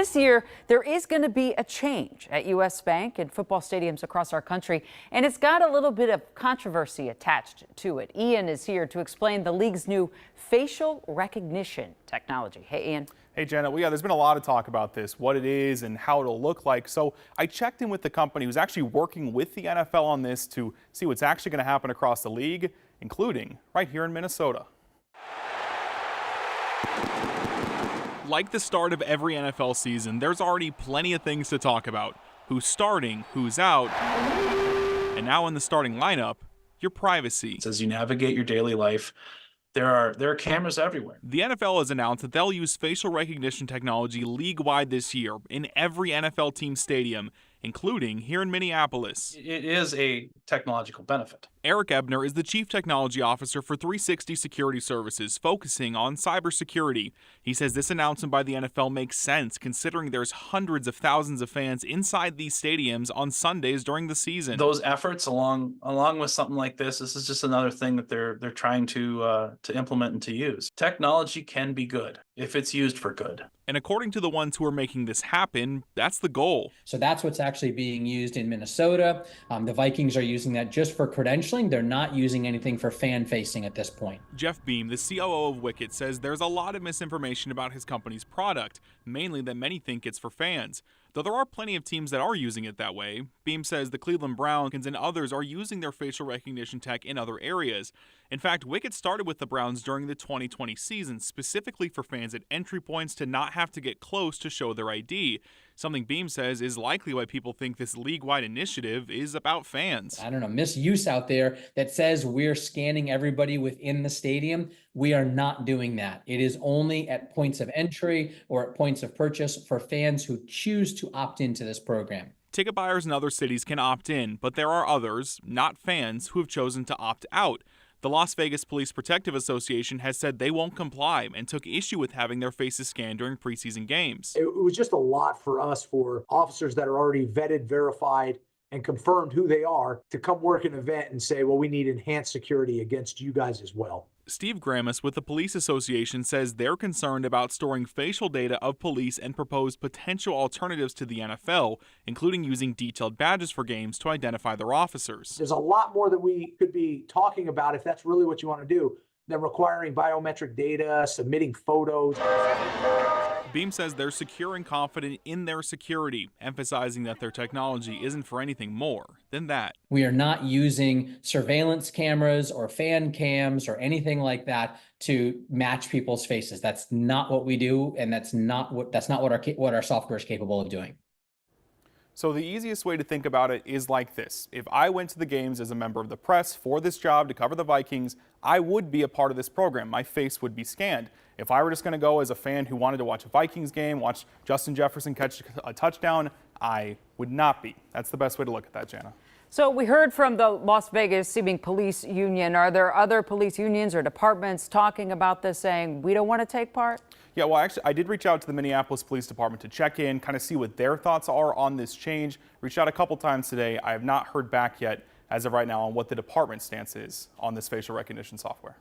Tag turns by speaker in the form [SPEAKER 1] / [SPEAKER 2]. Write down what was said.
[SPEAKER 1] This year, there is going to be a change at U.S. Bank and football stadiums across our country, and it's got a little bit of controversy attached to it. Ian is here to explain the league's new facial recognition technology. Hey, Ian.
[SPEAKER 2] Hey, Jenna. Well, yeah, there's been a lot of talk about this, what it is and how it'll look like. So I checked in with the company who's actually working with the NFL on this to see what's actually going to happen across the league, including right here in Minnesota. Like the start of every NFL season, there's already plenty of things to talk about. Who's starting, who's out, and now in the starting lineup, your privacy.
[SPEAKER 3] As you navigate your daily life, there are cameras everywhere.
[SPEAKER 2] The NFL has announced that they'll use facial recognition technology league-wide this year in every NFL team stadium, including here in Minneapolis.
[SPEAKER 3] It is a technological benefit.
[SPEAKER 2] Eric Ebner is the Chief Technology Officer for 360 Security Services, focusing on cybersecurity. He says this announcement by the NFL makes sense considering there's hundreds of thousands of fans inside these stadiums on Sundays during the season.
[SPEAKER 3] Those efforts, along with something like this is just another thing that they're trying to implement and to use. Technology can be good if it's used for good.
[SPEAKER 2] And according to the ones who are making this happen, that's the goal.
[SPEAKER 4] So that's what's actually being used in Minnesota. The Vikings are using that just for credentialing. They're not using anything for fan-facing at this point.
[SPEAKER 2] Jeff Beam, the COO of Wicket, says there's a lot of misinformation about his company's product, mainly that many think it's for fans. Though there are plenty of teams that are using it that way. Beam says the Cleveland Browns and others are using their facial recognition tech in other areas. In fact, Wicket started with the Browns during the 2020 season, specifically for fans at entry points to not have to get close to show their ID. Something Beam says is likely why people think this league-wide initiative is about fans.
[SPEAKER 4] I don't know, misuse out there that says we're scanning everybody within the stadium. We are not doing that. It is only at points of entry or at points of purchase for fans who choose to opt into this program.
[SPEAKER 2] Ticket buyers in other cities can opt in, but there are others, not fans, who have chosen to opt out. The Las Vegas Police Protective Association has said they won't comply and took issue with having their faces scanned during preseason games.
[SPEAKER 5] It was just a lot for us, for officers that are already vetted, verified, and confirmed who they are, to come work an event and say, well, we need enhanced security against you guys as well.
[SPEAKER 2] Steve Gramus with the Police Association says they're concerned about storing facial data of police and proposed potential alternatives to the NFL, including using detailed badges for games to identify their officers.
[SPEAKER 5] There's a lot more that we could be talking about if that's really what you want to do than requiring biometric data, submitting photos.
[SPEAKER 2] Beam says they're secure and confident in their security, emphasizing that their technology isn't for anything more than that.
[SPEAKER 4] We are not using surveillance cameras or fan cams or anything like that to match people's faces. That's not what we do, and that's not what our software is capable of doing.
[SPEAKER 2] So the easiest way to think about it is like this. If I went to the games as a member of the press for this job to cover the Vikings, I would be a part of this program. My face would be scanned. If I were just going to go as a fan who wanted to watch a Vikings game, watch Justin Jefferson catch a touchdown, I would not be. That's the best way to look at that, Jana.
[SPEAKER 1] So we heard from the Las Vegas Seeming Police Union. Are there other police unions or departments talking about this, saying we don't want to take part?
[SPEAKER 2] Yeah, well, actually, I did reach out to the Minneapolis Police Department to check in, kind of see what their thoughts are on this change. Reached out a couple times today. I have not heard back yet, as of right now, on what the department's stance is on this facial recognition software.